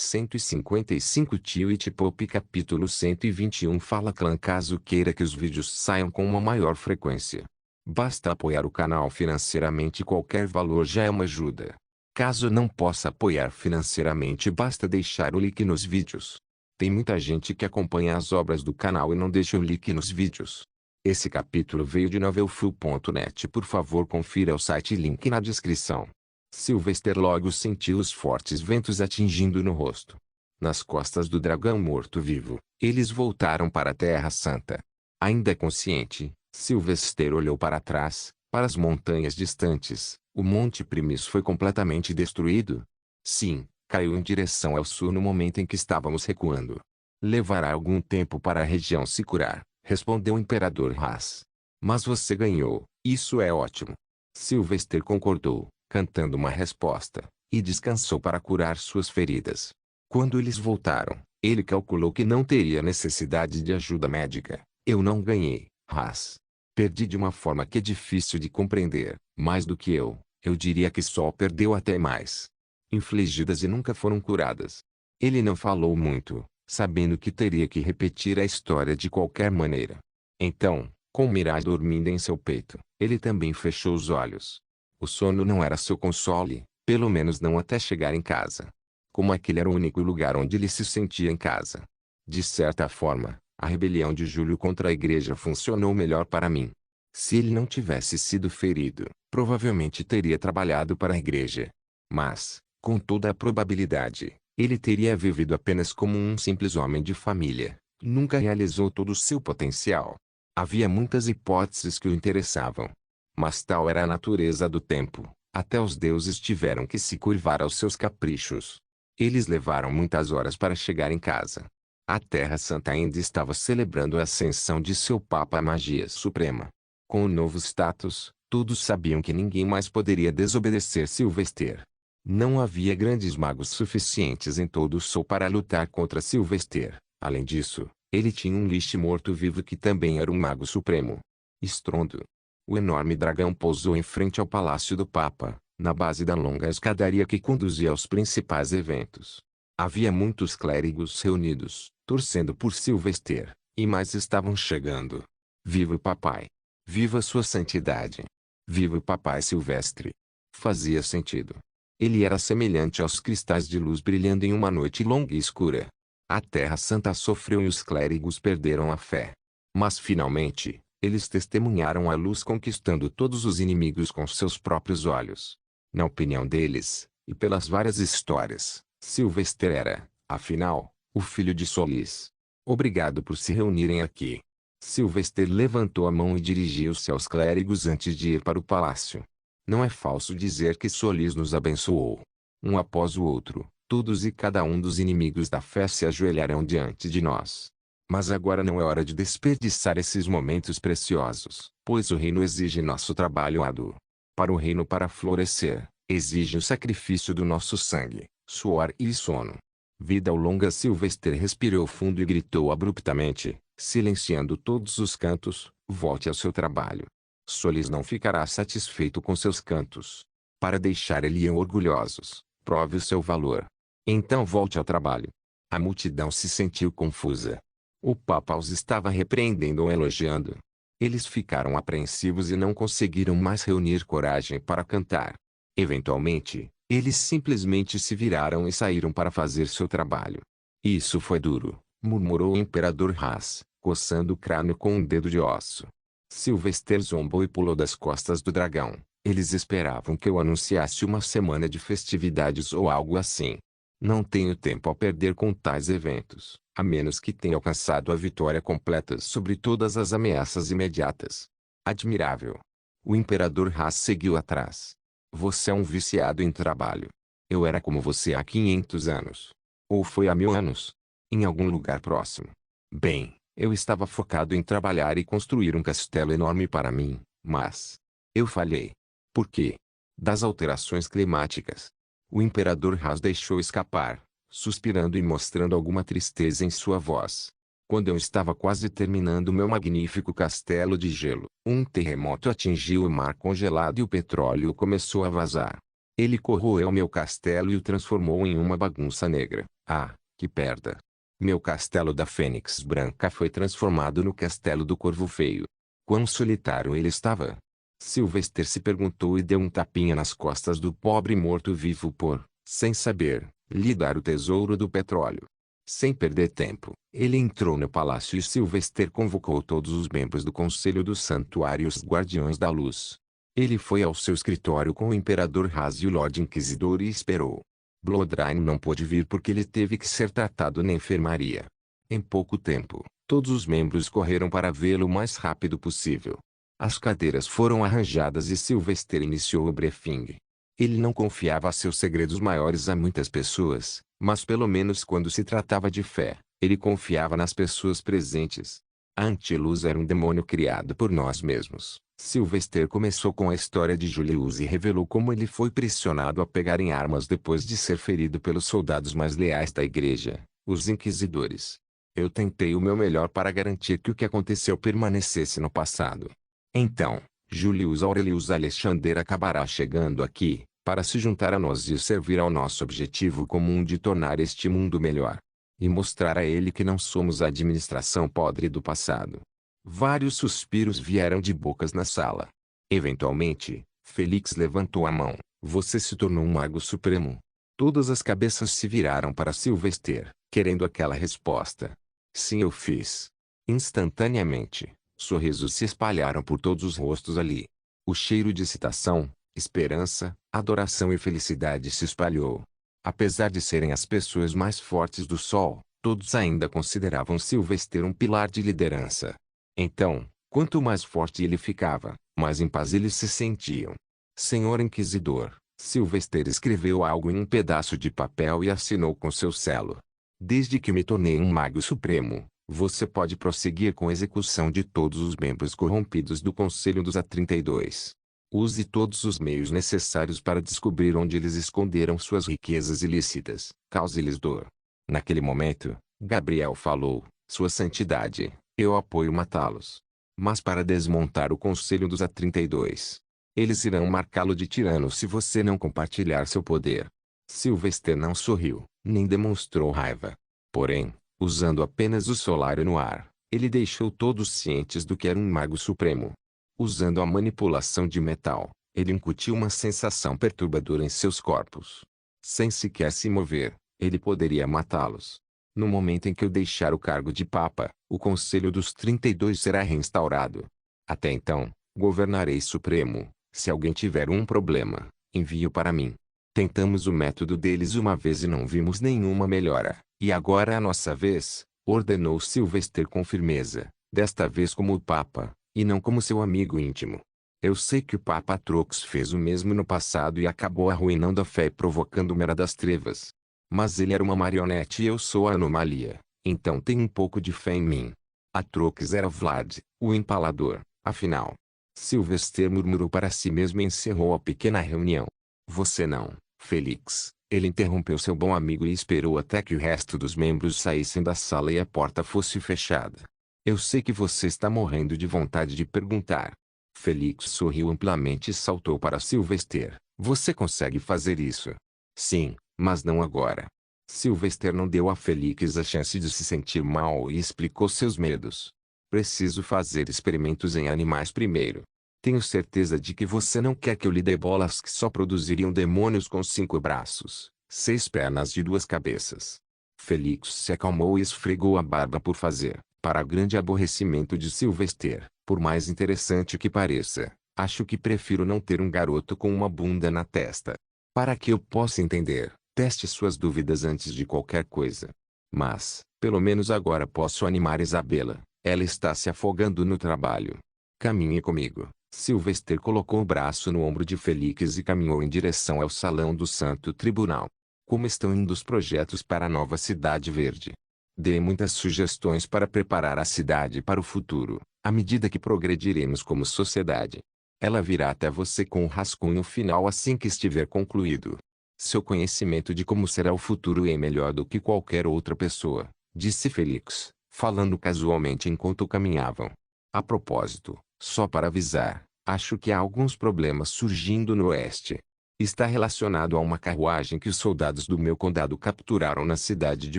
155 Tio It Pop Capítulo 121 Fala Clã. Caso queira que os vídeos saiam com uma maior frequência, basta apoiar o canal financeiramente. Qualquer valor já é uma ajuda. Caso não possa apoiar financeiramente, basta deixar o like nos vídeos. Tem muita gente que acompanha as obras do canal e não deixa o like nos vídeos. Esse capítulo veio de novelfull.net. Por favor, confira o site, link na descrição. Sylvester logo sentiu os fortes ventos atingindo no rosto. Nas costas do dragão morto-vivo, eles voltaram para a Terra Santa. Ainda consciente, Sylvester olhou para trás, para as montanhas distantes. O Monte Primis foi completamente destruído? Sim, caiu em direção ao sul no momento em que estávamos recuando. Levará algum tempo para a região se curar, respondeu o Imperador Haas. Mas você ganhou, isso é ótimo. Sylvester concordou, cantando uma resposta, e descansou para curar suas feridas. Quando eles voltaram, ele calculou que não teria necessidade de ajuda médica. Eu não ganhei, Haas. Perdi de uma forma que é difícil de compreender. Mais do que eu diria que só perdeu até mais. Infligidas e nunca foram curadas. Ele não falou muito, sabendo que teria que repetir a história de qualquer maneira. Então, com Mirai dormindo em seu peito, ele também fechou os olhos. O sono não era seu console, pelo menos não até chegar em casa. Como aquele era o único lugar onde ele se sentia em casa. De certa forma, a rebelião de Júlio contra a igreja funcionou melhor para mim. Se ele não tivesse sido ferido, provavelmente teria trabalhado para a igreja. Mas, com toda a probabilidade, ele teria vivido apenas como um simples homem de família. Nunca realizou todo o seu potencial. Havia muitas hipóteses que o interessavam. Mas tal era a natureza do tempo. Até os deuses tiveram que se curvar aos seus caprichos. Eles levaram muitas horas para chegar em casa. A Terra Santa ainda estava celebrando a ascensão de seu Papa à magia suprema. Com o novo status, todos sabiam que ninguém mais poderia desobedecer Sylvester. Não havia grandes magos suficientes em todo o Sol para lutar contra Sylvester. Além disso, ele tinha um Lich morto-vivo que também era um mago supremo. Estrondo. O enorme dragão pousou em frente ao palácio do Papa, na base da longa escadaria que conduzia aos principais eventos. Havia muitos clérigos reunidos, torcendo por Sylvester, e mais estavam chegando. Viva o papai! Viva sua santidade! Viva o papai Silvestre! Fazia sentido. Ele era semelhante aos cristais de luz brilhando em uma noite longa e escura. A Terra Santa sofreu e os clérigos perderam a fé. Mas finalmente, eles testemunharam a luz conquistando todos os inimigos com seus próprios olhos. Na opinião deles, e pelas várias histórias, Sylvester era, afinal, o filho de Solis. Obrigado por se reunirem aqui. Sylvester levantou a mão e dirigiu-se aos clérigos antes de ir para o palácio. Não é falso dizer que Solis nos abençoou. Um após o outro, todos e cada um dos inimigos da fé se ajoelharão diante de nós. Mas agora não é hora de desperdiçar esses momentos preciosos, pois o reino exige nosso trabalho árduo. Para o reino para florescer, exige o sacrifício do nosso sangue, suor e sono. Vida longa. Sylvester respirou fundo e gritou abruptamente, silenciando todos os cantos, volte ao seu trabalho. Solis não ficará satisfeito com seus cantos. Para deixar Elion orgulhosos, prove o seu valor. Então volte ao trabalho. A multidão se sentiu confusa. O Papa os estava repreendendo ou elogiando. Eles ficaram apreensivos e não conseguiram mais reunir coragem para cantar. Eventualmente, eles simplesmente se viraram e saíram para fazer seu trabalho. Isso foi duro, murmurou o Imperador Haas, coçando o crânio com um dedo de osso. Sylvester zombou e pulou das costas do dragão. Eles esperavam que eu anunciasse uma semana de festividades ou algo assim. Não tenho tempo a perder com tais eventos, a menos que tenha alcançado a vitória completa sobre todas as ameaças imediatas. Admirável. O Imperador Haas seguiu atrás. Você é um viciado em trabalho. Eu era como você há 500 anos. Ou foi há 1000 anos? Em algum lugar próximo. Bem, eu estava focado em trabalhar e construir um castelo enorme para mim, mas eu falhei. Por quê? Das alterações climáticas. O Imperador Haas deixou escapar, suspirando e mostrando alguma tristeza em sua voz. Quando eu estava quase terminando meu magnífico castelo de gelo, um terremoto atingiu o mar congelado e o petróleo começou a vazar. Ele corroeu meu castelo e o transformou em uma bagunça negra, Ah, que perda! Meu castelo da Fênix Branca foi transformado no castelo do Corvo Feio. Quão solitário ele estava! Sylvester se perguntou e deu um tapinha nas costas do pobre morto-vivo por, sem saber, lhe dar o tesouro do petróleo. Sem perder tempo, ele entrou no palácio e Sylvester convocou todos os membros do Conselho do Santuário e os Guardiões da Luz. Ele foi ao seu escritório com o Imperador Raz e o Lorde Inquisidor e esperou. Bloodline não pôde vir porque ele teve que ser tratado na enfermaria. Em pouco tempo, todos os membros correram para vê-lo o mais rápido possível. As cadeiras foram arranjadas e Sylvester iniciou o briefing. Ele não confiava seus segredos maiores a muitas pessoas, mas pelo menos quando se tratava de fé, ele confiava nas pessoas presentes. A Antiluz era um demônio criado por nós mesmos. Sylvester começou com a história de Julius e revelou como ele foi pressionado a pegar em armas depois de ser ferido pelos soldados mais leais da igreja, os inquisidores. Eu tentei o meu melhor para garantir que o que aconteceu permanecesse no passado. Então, Julius Aurelius Alexander acabará chegando aqui, para se juntar a nós e servir ao nosso objetivo comum de tornar este mundo melhor. E mostrar a ele que não somos a administração podre do passado. Vários suspiros vieram de bocas na sala. Eventualmente, Felix levantou a mão. Você se tornou um mago supremo. Todas as cabeças se viraram para Sylvester, querendo aquela resposta. Sim, eu fiz. Instantaneamente, sorrisos se espalharam por todos os rostos ali. O cheiro de excitação, esperança, adoração e felicidade se espalhou. Apesar de serem as pessoas mais fortes do Sol, todos ainda consideravam Sylvester um pilar de liderança. Então, quanto mais forte ele ficava, mais em paz eles se sentiam. Senhor Inquisidor, Sylvester escreveu algo em um pedaço de papel e assinou com seu selo. Desde que me tornei um mago supremo, você pode prosseguir com a execução de todos os membros corrompidos do Conselho dos A32. Use todos os meios necessários para descobrir onde eles esconderam suas riquezas ilícitas. Cause-lhes dor. Naquele momento, Gabriel falou, Sua Santidade, eu apoio matá-los. Mas para desmontar o Conselho dos A32, eles irão marcá-lo de tirano se você não compartilhar seu poder. Sylvester não sorriu, nem demonstrou raiva. Porém, usando apenas o solário no ar, ele deixou todos cientes do que era um mago supremo. Usando a manipulação de metal, ele incutiu uma sensação perturbadora em seus corpos. Sem sequer se mover, ele poderia matá-los. No momento em que eu deixar o cargo de Papa, o Conselho dos 32 será reinstaurado. Até então, governarei supremo. Se alguém tiver um problema, envie-o para mim. Tentamos o método deles uma vez e não vimos nenhuma melhora. E agora é a nossa vez, ordenou Sylvester com firmeza, desta vez como o Papa, e não como seu amigo íntimo. Eu sei que o Papa Atrox fez o mesmo no passado e acabou arruinando a fé e provocando uma era das trevas. Mas ele era uma marionete e eu sou a anomalia, então tem um pouco de fé em mim. Atrox era Vlad, o empalador, afinal. Sylvester murmurou para si mesmo e encerrou a pequena reunião. Você não, Felix. Ele interrompeu seu bom amigo e esperou até que o resto dos membros saíssem da sala e a porta fosse fechada. Eu sei que você está morrendo de vontade de perguntar. Felix sorriu amplamente e saltou para Sylvester. Você consegue fazer isso? Sim, mas não agora. Sylvester não deu a Felix a chance de se sentir mal e explicou seus medos. Preciso fazer experimentos em animais primeiro. Tenho certeza de que você não quer que eu lhe dê bolas que só produziriam demônios com 5 braços, 6 pernas e 2 cabeças. Felix se acalmou e esfregou a barba por fazer. Para grande aborrecimento de Sylvester, por mais interessante que pareça, acho que prefiro não ter um garoto com uma bunda na testa. Para que eu possa entender, teste suas dúvidas antes de qualquer coisa. Mas, pelo menos agora posso animar Isabela. Ela está se afogando no trabalho. Caminhe comigo. Sylvester colocou o braço no ombro de Felix e caminhou em direção ao salão do Santo Tribunal. Como estão indo os projetos para a nova Cidade Verde? Dê muitas sugestões para preparar a cidade para o futuro, à medida que progrediremos como sociedade. Ela virá até você com o rascunho final assim que estiver concluído. Seu conhecimento de como será o futuro é melhor do que qualquer outra pessoa, disse Felix, falando casualmente enquanto caminhavam. A propósito, só para avisar, acho que há alguns problemas surgindo no oeste. Está relacionado a uma carruagem que os soldados do meu condado capturaram na cidade de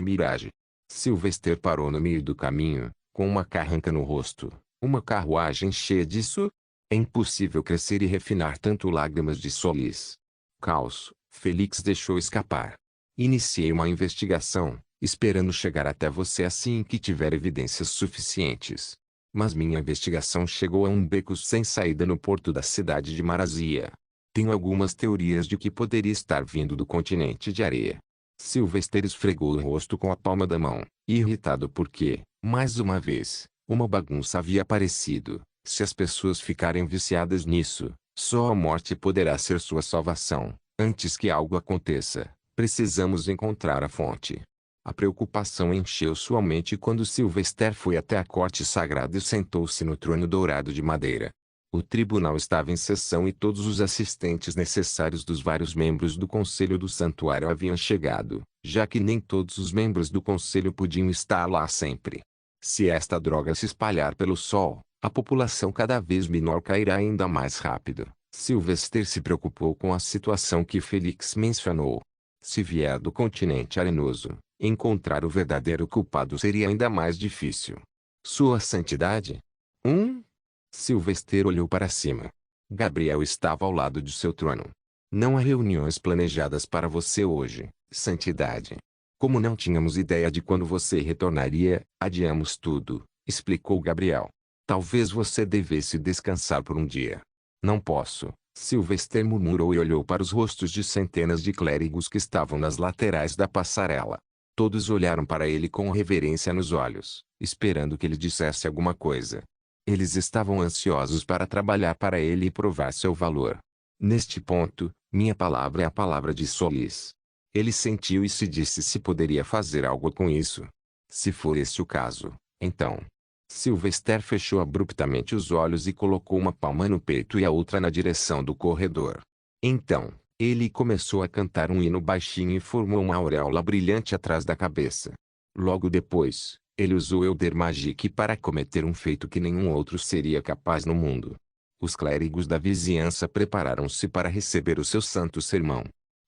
Mirage. Sylvester parou no meio do caminho, com uma carranca no rosto. Uma carruagem cheia disso? É impossível crescer e refinar tanto lágrimas de Solis. Caos, Felix deixou escapar. Iniciei uma investigação, esperando chegar até você assim que tiver evidências suficientes. Mas minha investigação chegou a um beco sem saída no porto da cidade de Marazia. Tenho algumas teorias de que poderia estar vindo do continente de areia. Sylvester esfregou o rosto com a palma da mão, irritado porque, mais uma vez, uma bagunça havia aparecido. Se as pessoas ficarem viciadas nisso, só a morte poderá ser sua salvação. Antes que algo aconteça, precisamos encontrar a fonte. A preocupação encheu sua mente quando Sylvester foi até a corte sagrada e sentou-se no trono dourado de madeira. O tribunal estava em sessão e todos os assistentes necessários dos vários membros do conselho do santuário haviam chegado, já que nem todos os membros do conselho podiam estar lá sempre. Se esta droga se espalhar pelo sol, a população cada vez menor cairá ainda mais rápido. Sylvester se preocupou com a situação que Felix mencionou. Se vier do continente arenoso, encontrar o verdadeiro culpado seria ainda mais difícil. Sua Santidade? Sylvester olhou para cima. Gabriel estava ao lado de seu trono. Não há reuniões planejadas para você hoje, Santidade. Como não tínhamos ideia de quando você retornaria, adiamos tudo, explicou Gabriel. Talvez você devesse descansar por um dia. Não posso, Sylvester murmurou e olhou para os rostos de centenas de clérigos que estavam nas laterais da passarela. Todos olharam para ele com reverência nos olhos, esperando que ele dissesse alguma coisa. Eles estavam ansiosos para trabalhar para ele e provar seu valor. Neste ponto, minha palavra é a palavra de Solis. Ele sentiu e se disse se poderia fazer algo com isso. Se for esse o caso, então. Sylvester fechou abruptamente os olhos e colocou uma palma no peito e a outra na direção do corredor. Então, ele começou a cantar um hino baixinho e formou uma auréola brilhante atrás da cabeça. Logo depois, ele usou Elder Magic para cometer um feito que nenhum outro seria capaz no mundo. Os clérigos da vizinhança prepararam-se para receber o seu santo sermão.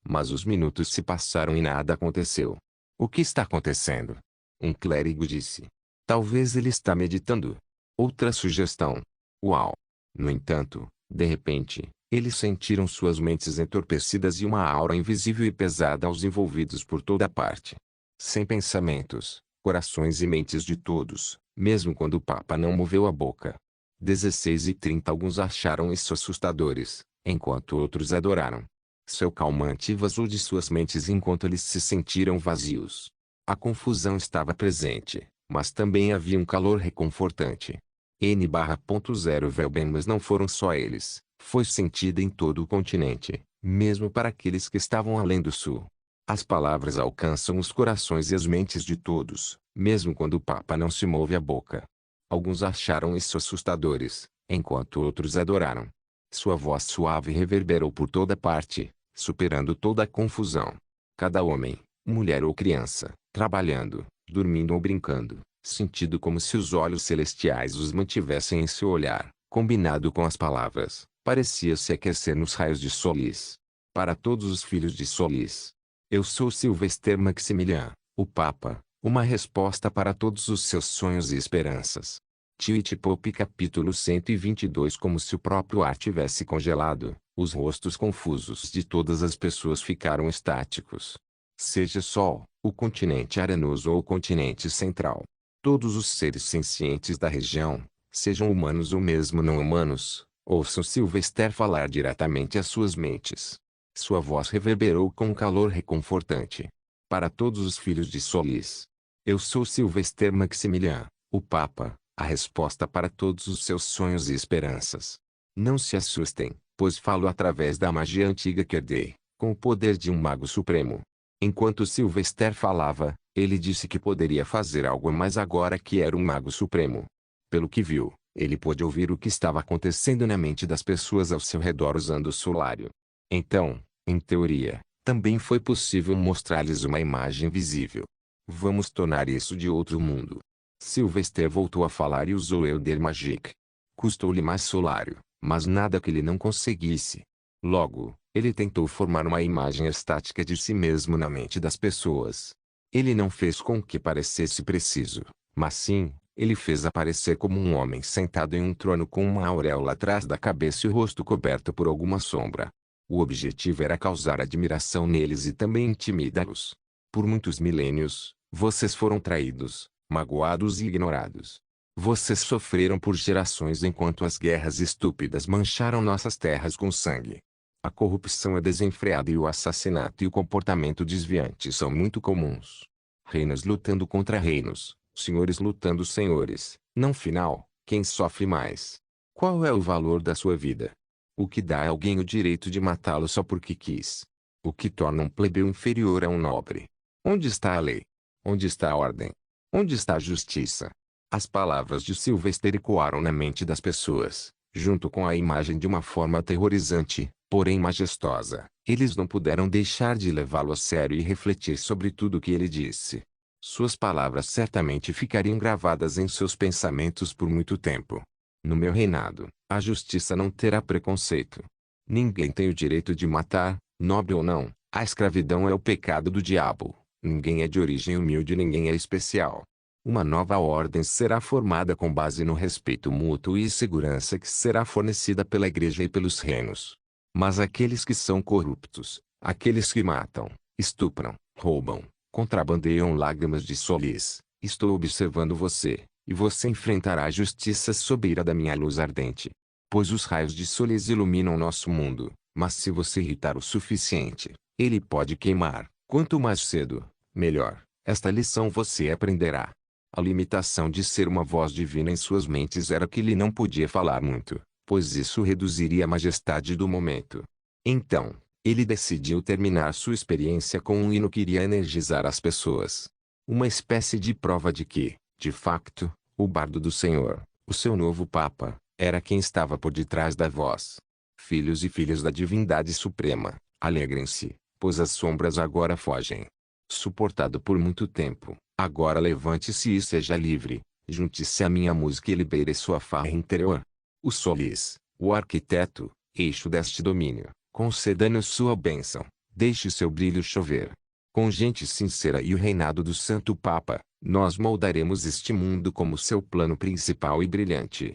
Mas os minutos se passaram e nada aconteceu. O que está acontecendo? Um clérigo disse. Talvez ele está meditando. Outra sugestão. Uau! No entanto, de repente, eles sentiram suas mentes entorpecidas e uma aura invisível e pesada aos envolvidos por toda parte. Sem pensamentos, corações e mentes de todos, mesmo quando o Papa não moveu a boca. 16:30 Alguns acharam isso assustadores, enquanto outros adoraram. Seu calmante vazou de suas mentes enquanto eles se sentiram vazios. A confusão estava presente, mas também havia um calor reconfortante. N/0 Velben, mas não foram só eles, foi sentida em todo o continente, mesmo para aqueles que estavam além do sul. As palavras alcançam os corações e as mentes de todos, mesmo quando o Papa não se move a boca. Alguns acharam isso assustadores, enquanto outros adoraram. Sua voz suave reverberou por toda parte, superando toda a confusão. Cada homem, mulher ou criança, trabalhando, dormindo ou brincando, sentindo como se os olhos celestiais os mantivessem em seu olhar, combinado com as palavras, parecia se aquecer nos raios de Solis. Para todos os filhos de Solis. Eu sou Sylvester Maximilian, o Papa, uma resposta para todos os seus sonhos e esperanças. Twitch Pop capítulo 122. Como se o próprio ar tivesse congelado, os rostos confusos de todas as pessoas ficaram estáticos. Seja Sol, o continente arenoso ou o continente central. Todos os seres sencientes da região, sejam humanos ou mesmo não humanos, ouçam Sylvester falar diretamente às suas mentes. Sua voz reverberou com um calor reconfortante. Para todos os filhos de Solis. Eu sou Sylvester Maximilian, o Papa, a resposta para todos os seus sonhos e esperanças. Não se assustem, pois falo através da magia antiga que herdei, com o poder de um mago supremo. Enquanto Sylvester falava, ele disse que poderia fazer algo mais agora que era um mago supremo. Pelo que viu, ele pôde ouvir o que estava acontecendo na mente das pessoas ao seu redor usando o solário. Então, em teoria, também foi possível mostrar-lhes uma imagem visível. Vamos tornar isso de outro mundo. Sylvester voltou a falar e usou Elder Magic. Custou-lhe mais solário, mas nada que ele não conseguisse. Logo, ele tentou formar uma imagem estática de si mesmo na mente das pessoas. Ele não fez com que parecesse preciso, mas sim, ele fez aparecer como um homem sentado em um trono com uma auréola atrás da cabeça e o rosto coberto por alguma sombra. O objetivo era causar admiração neles e também intimidá-los. Por muitos milênios, vocês foram traídos, magoados e ignorados. Vocês sofreram por gerações enquanto as guerras estúpidas mancharam nossas terras com sangue. A corrupção é desenfreada e o assassinato e o comportamento desviante são muito comuns. Reinos lutando contra reinos, senhores lutando senhores. No final, quem sofre mais? Qual é o valor da sua vida? O que dá a alguém o direito de matá-lo só porque quis? O que torna um plebeu inferior a um nobre? Onde está a lei? Onde está a ordem? Onde está a justiça? As palavras de Sylvester ecoaram na mente das pessoas, junto com a imagem de uma forma aterrorizante, porém majestosa. Eles não puderam deixar de levá-lo a sério e refletir sobre tudo o que ele disse. Suas palavras certamente ficariam gravadas em seus pensamentos por muito tempo. No meu reinado, a justiça não terá preconceito. Ninguém tem o direito de matar, nobre ou não. A escravidão é o pecado do diabo. Ninguém é de origem humilde, ninguém é especial. Uma nova ordem será formada com base no respeito mútuo e segurança que será fornecida pela igreja e pelos reinos. Mas aqueles que são corruptos, aqueles que matam, estupram, roubam, contrabandeiam lágrimas de Solis, estou observando você, e você enfrentará a justiça sob a ira da minha luz ardente. Pois os raios de Solis iluminam nosso mundo, mas se você irritar o suficiente, ele pode queimar. Quanto mais cedo, melhor. Esta lição você aprenderá. A limitação de ser uma voz divina em suas mentes era que ele não podia falar muito, pois isso reduziria a majestade do momento. Então, ele decidiu terminar sua experiência com um hino que iria energizar as pessoas. Uma espécie de prova de que, de facto, o bardo do Senhor, o seu novo Papa, era quem estava por detrás da voz. Filhos e filhas da divindade suprema, alegrem-se, pois as sombras agora fogem. Suportado por muito tempo, agora levante-se e seja livre, junte-se à minha música e libere sua farra interior. O Solis, o arquiteto, eixo deste domínio, conceda-nos sua bênção, deixe seu brilho chover. Com gente sincera e o reinado do Santo Papa, nós moldaremos este mundo como seu plano principal e brilhante.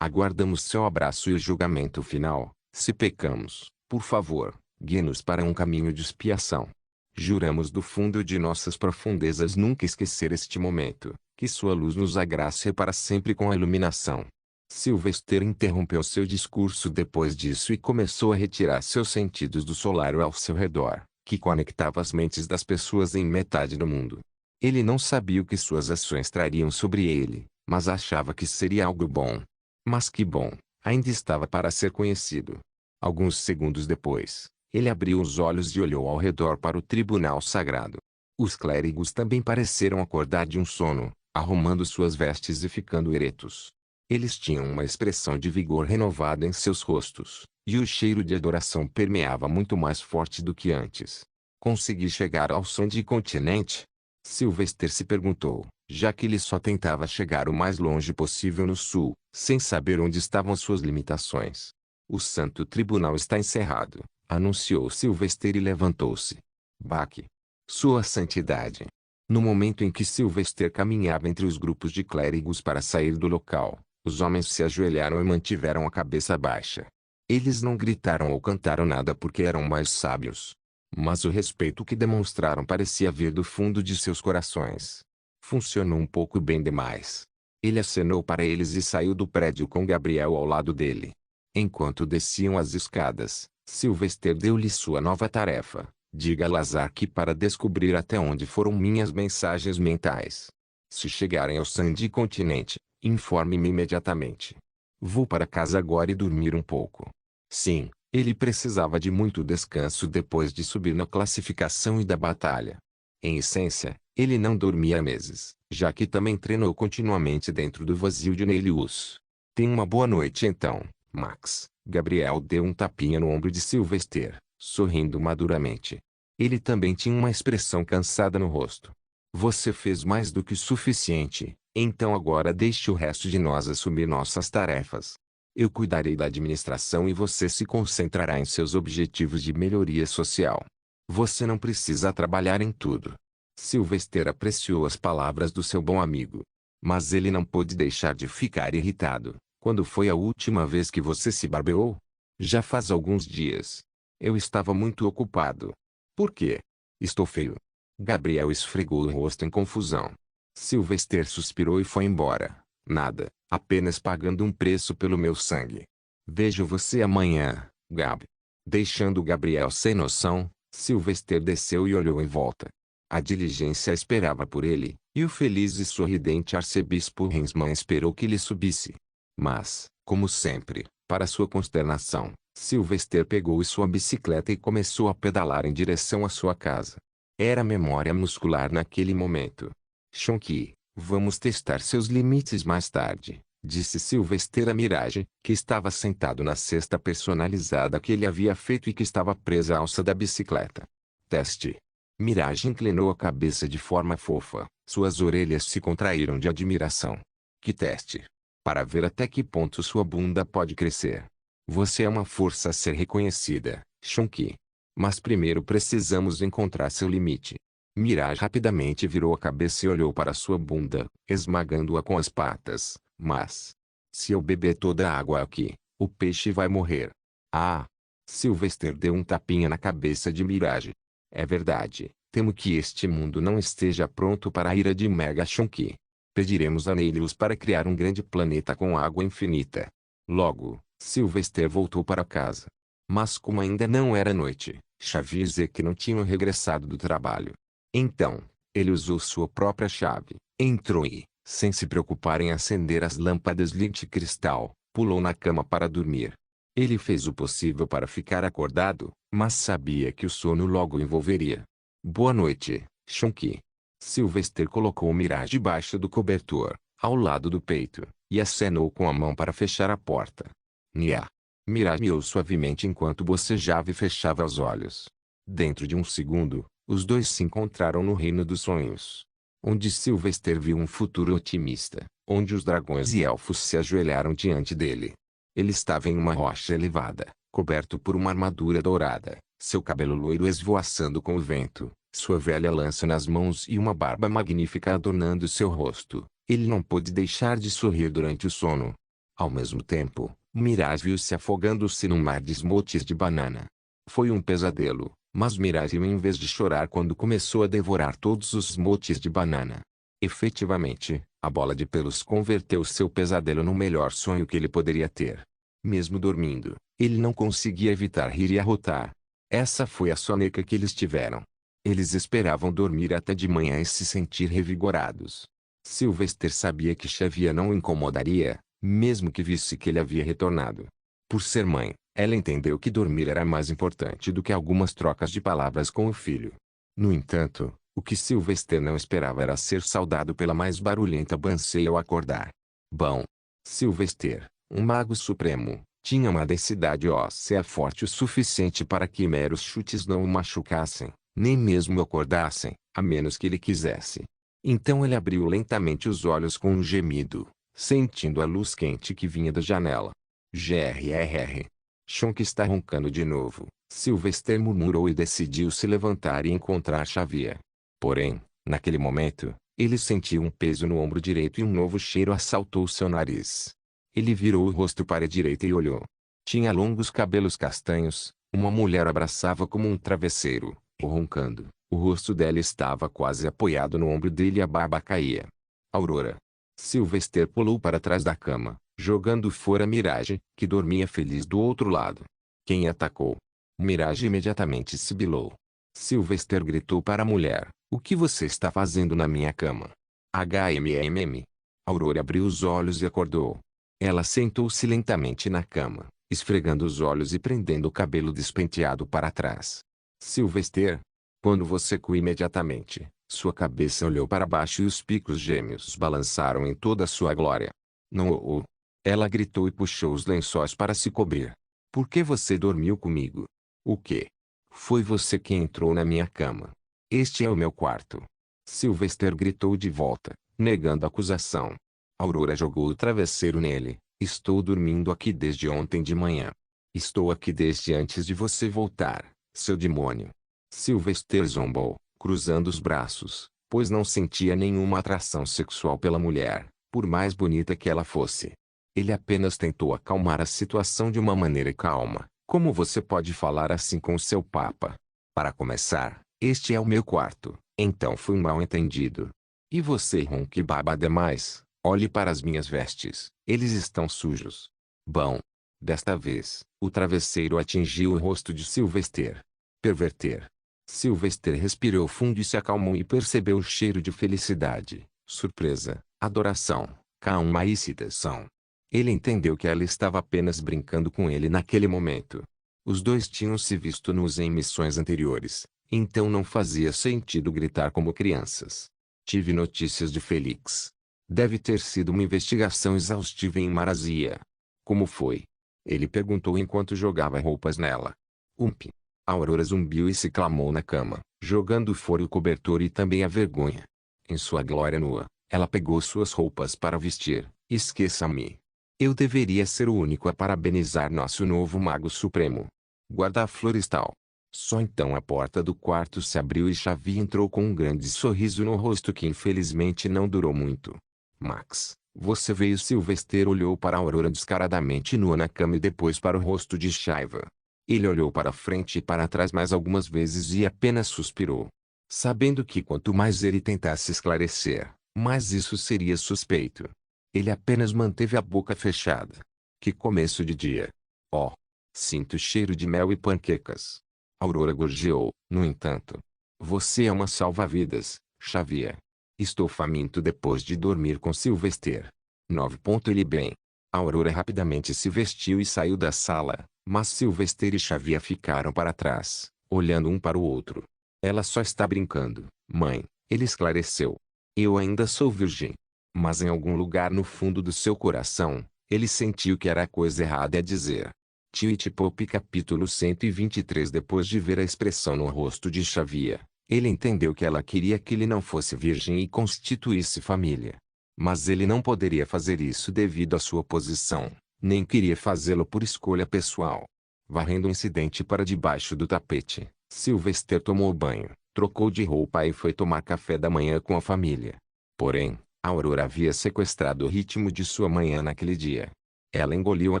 Aguardamos seu abraço e o julgamento final. Se pecamos, por favor, guie-nos para um caminho de expiação. Juramos do fundo de nossas profundezas nunca esquecer este momento, que sua luz nos agracie para sempre com a iluminação. Sylvester interrompeu seu discurso depois disso e começou a retirar seus sentidos do solário ao seu redor, que conectava as mentes das pessoas em metade do mundo. Ele não sabia o que suas ações trariam sobre ele, mas achava que seria algo bom. Mas que bom, ainda estava para ser conhecido. Alguns segundos depois, ele abriu os olhos e olhou ao redor para o tribunal sagrado. Os clérigos também pareceram acordar de um sono, arrumando suas vestes e ficando eretos. Eles tinham uma expressão de vigor renovada em seus rostos, e o cheiro de adoração permeava muito mais forte do que antes. Consegui chegar ao som de continente? Sylvester se perguntou, já que ele só tentava chegar o mais longe possível no sul, sem saber onde estavam suas limitações. O santo tribunal está encerrado, anunciou Sylvester e levantou-se. Baque. Sua Santidade. No momento em que Sylvester caminhava entre os grupos de clérigos para sair do local, os homens se ajoelharam e mantiveram a cabeça baixa. Eles não gritaram ou cantaram nada porque eram mais sábios. Mas o respeito que demonstraram parecia vir do fundo de seus corações. Funcionou um pouco bem demais. Ele acenou para eles e saiu do prédio com Gabriel ao lado dele. Enquanto desciam as escadas, Sylvester deu-lhe sua nova tarefa. Diga a Lazar que para descobrir até onde foram minhas mensagens mentais. Se chegarem ao Sandy Continente, informe-me imediatamente. Vou para casa agora e dormir um pouco. Sim, ele precisava de muito descanso depois de subir na classificação e da batalha. Em essência, ele não dormia há meses, já que também treinou continuamente dentro do vazio de Nelius. Tenha uma boa noite então, Max. Gabriel deu um tapinha no ombro de Sylvester, sorrindo maduramente. Ele também tinha uma expressão cansada no rosto. Você fez mais do que o suficiente, então agora deixe o resto de nós assumir nossas tarefas. Eu cuidarei da administração e você se concentrará em seus objetivos de melhoria social. Você não precisa trabalhar em tudo. Sylvester apreciou as palavras do seu bom amigo. Mas ele não pôde deixar de ficar irritado. Quando foi a última vez que você se barbeou? Já faz alguns dias. Eu estava muito ocupado. Por quê? Estou feio. Gabriel esfregou o rosto em confusão. Sylvester suspirou e foi embora. Nada, apenas pagando um preço pelo meu sangue. Vejo você amanhã, Gab. Deixando Gabriel sem noção, Sylvester desceu e olhou em volta. A diligência esperava por ele, e o feliz e sorridente arcebispo Hensman esperou que ele subisse. Mas, como sempre, para sua consternação, Sylvester pegou sua bicicleta e começou a pedalar em direção à sua casa. Era memória muscular naquele momento. Shonky, vamos testar seus limites mais tarde, disse Sylvester a Mirage, que estava sentado na cesta personalizada que ele havia feito e que estava presa à alça da bicicleta. Teste. Mirage inclinou a cabeça de forma fofa, suas orelhas se contraíram de admiração. Que teste? Para ver até que ponto sua bunda pode crescer. Você é uma força a ser reconhecida, Shonky. Mas primeiro precisamos encontrar seu limite. Mirage rapidamente virou a cabeça e olhou para sua bunda, esmagando-a com as patas. Mas, se eu beber toda a água aqui, o peixe vai morrer. Ah! Sylvester deu um tapinha na cabeça de Mirage. É verdade, temo que este mundo não esteja pronto para a ira de Mega Shonky. Pediremos a Neilius para criar um grande planeta com água infinita. Logo, Sylvester voltou para casa. Mas como ainda não era noite, Xavier e Zeke não tinham regressado do trabalho. Então, ele usou sua própria chave, entrou e, sem se preocupar em acender as lâmpadas de cristal, pulou na cama para dormir. Ele fez o possível para ficar acordado, mas sabia que o sono logo o envolveria. Boa noite, Shonky. Sylvester colocou o Mirage debaixo do cobertor, ao lado do peito, e acenou com a mão para fechar a porta. Nya. Mirage miou suavemente enquanto bocejava e fechava os olhos. Dentro de um segundo, os dois se encontraram no reino dos sonhos. Onde Sylvester viu um futuro otimista, onde os dragões e elfos se ajoelharam diante dele. Ele estava em uma rocha elevada, coberto por uma armadura dourada, seu cabelo loiro esvoaçando com o vento, sua velha lança nas mãos e uma barba magnífica adornando seu rosto. Ele não pôde deixar de sorrir durante o sono. Ao mesmo tempo, Mirage viu-se afogando-se num mar de smoothies de banana. Foi um pesadelo, mas Mirage riu em vez de chorar quando começou a devorar todos os smoothies de banana. Efetivamente, a bola de pelos converteu seu pesadelo no melhor sonho que ele poderia ter. Mesmo dormindo, ele não conseguia evitar rir e arrotar. Essa foi a soneca que eles tiveram. Eles esperavam dormir até de manhã e se sentir revigorados. Sylvester sabia que Xavier não o incomodaria, mesmo que visse que ele havia retornado. Por ser mãe, ela entendeu que dormir era mais importante do que algumas trocas de palavras com o filho. No entanto, o que Sylvester não esperava era ser saudado pela mais barulhenta Bansei ao acordar. Bom, Sylvester, um mago supremo, tinha uma densidade óssea forte o suficiente para que meros chutes não o machucassem, nem mesmo o acordassem, a menos que ele quisesse. Então ele abriu lentamente os olhos com um gemido, sentindo a luz quente que vinha da janela. Grrr. Shonky está roncando de novo, Sylvester murmurou e decidiu se levantar e encontrar Xavier. Porém, naquele momento, ele sentiu um peso no ombro direito e um novo cheiro assaltou seu nariz. Ele virou o rosto para a direita e olhou. Tinha longos cabelos castanhos, uma mulher abraçava como um travesseiro, roncando. O rosto dela estava quase apoiado no ombro dele e a barba caía. Aurora. Sylvester pulou para trás da cama, jogando fora Mirage, que dormia feliz do outro lado. Quem atacou? Mirage imediatamente sibilou. Sylvester gritou para a mulher, o que você está fazendo na minha cama? HMMM. Aurora abriu os olhos e acordou. Ela sentou-se lentamente na cama, esfregando os olhos e prendendo o cabelo despenteado para trás. Sylvester. Quando você coou imediatamente, sua cabeça olhou para baixo e os picos gêmeos balançaram em toda a sua glória. Não. Ela gritou e puxou os lençóis para se cobrir. Por que você dormiu comigo? O quê? Foi você quem entrou na minha cama. Este é o meu quarto. Sylvester gritou de volta, negando a acusação. Aurora jogou o travesseiro nele, Estou dormindo aqui desde ontem de manhã. Estou aqui desde antes de você voltar, seu demônio. Sylvester zombou, cruzando os braços, pois não sentia nenhuma atração sexual pela mulher, por mais bonita que ela fosse. Ele apenas tentou acalmar a situação de uma maneira calma. Como você pode falar assim com o seu papa? Para começar, este é o meu quarto, então fui mal entendido. E você ronca e baba demais. Olhe para as minhas vestes, eles estão sujos. Bom. Desta vez, o travesseiro atingiu o rosto de Sylvester. Perverter. Sylvester respirou fundo e se acalmou e percebeu o cheiro de felicidade, surpresa, adoração, calma e excitação. Ele entendeu que ela estava apenas brincando com ele naquele momento. Os dois tinham se visto nus em missões anteriores, então não fazia sentido gritar como crianças. Tive notícias de Felix. Deve ter sido uma investigação exaustiva em Marazia. Como foi? Ele perguntou enquanto jogava roupas nela. Ump. A Aurora zumbiu e se clamou na cama, jogando fora o cobertor e também a vergonha. Em sua glória nua, ela pegou suas roupas para vestir. Esqueça-me. Eu deveria ser o único a parabenizar nosso novo Mago Supremo. Guarda florestal. Só então a porta do quarto se abriu e Xavier entrou com um grande sorriso no rosto que infelizmente não durou muito. Max, você veio. Sylvester olhou para a Aurora descaradamente nua na cama e depois para o rosto de Shiva. Ele olhou para frente e para trás mais algumas vezes e apenas suspirou. Sabendo que quanto mais ele tentasse esclarecer, mais isso seria suspeito. Ele apenas manteve a boca fechada. Que começo de dia. Oh! Sinto cheiro de mel e panquecas. Aurora gorjeou, no entanto. Você é uma salva-vidas, Xavier. Estou faminto depois de dormir com Sylvester. 9. Ele bem. Aurora rapidamente se vestiu e saiu da sala, mas Sylvester e Xavier ficaram para trás, olhando um para o outro. Ela só está brincando, mãe, ele esclareceu. Eu ainda sou virgem. Mas em algum lugar no fundo do seu coração, ele sentiu que era a coisa errada a dizer. Twitch Pop capítulo 123. Depois de ver a expressão no rosto de Xavier, ele entendeu que ela queria que ele não fosse virgem e constituísse família. Mas ele não poderia fazer isso devido à sua posição, nem queria fazê-lo por escolha pessoal. Varrendo o incidente para debaixo do tapete, Sylvester tomou banho, trocou de roupa e foi tomar café da manhã com a família. Porém, a Aurora havia sequestrado o ritmo de sua manhã naquele dia. Ela engoliu a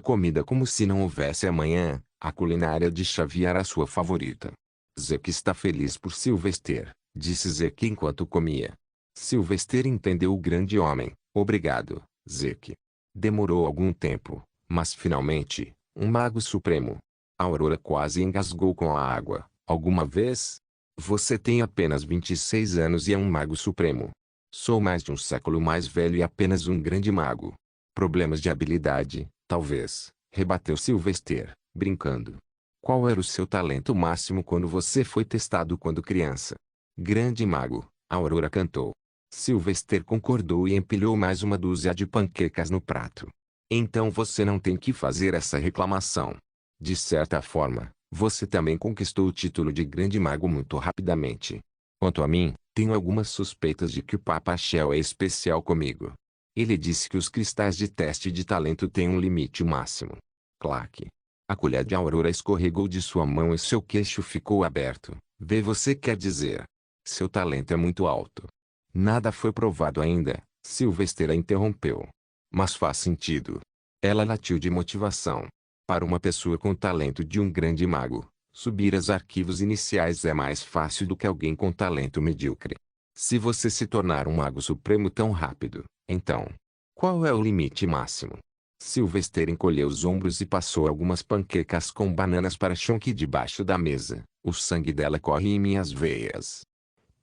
comida como se não houvesse amanhã. A culinária de Xavier era sua favorita. Zeke está feliz por Sylvester, disse Zeke enquanto comia. Sylvester entendeu o grande homem. Obrigado, Zeke. Demorou algum tempo, mas finalmente, um mago supremo. A Aurora quase engasgou com a água. Alguma vez? Você tem apenas 26 anos e é um mago supremo. Sou mais de um século mais velho e apenas um grande mago. Problemas de habilidade, talvez, rebateu Sylvester, brincando. Qual era o seu talento máximo quando você foi testado quando criança? Grande mago, a Aurora cantou. Sylvester concordou e empilhou mais uma dúzia de panquecas no prato. Então você não tem que fazer essa reclamação. De certa forma, você também conquistou o título de grande mago muito rapidamente. Quanto a mim, tenho algumas suspeitas de que o Papa Shell é especial comigo. Ele disse que os cristais de teste de talento têm um limite máximo. Claque. A colher de Aurora escorregou de sua mão e seu queixo ficou aberto. Vê, você quer dizer? Seu talento é muito alto. Nada foi provado ainda, Sylvester a interrompeu. Mas faz sentido. Ela latiu de motivação. Para uma pessoa com o talento de um grande mago, subir os arquivos iniciais é mais fácil do que alguém com talento medíocre. Se você se tornar um mago supremo tão rápido, então, qual é o limite máximo? Sylvester encolheu os ombros e passou algumas panquecas com bananas para Chonky debaixo da mesa. O sangue dela corre em minhas veias.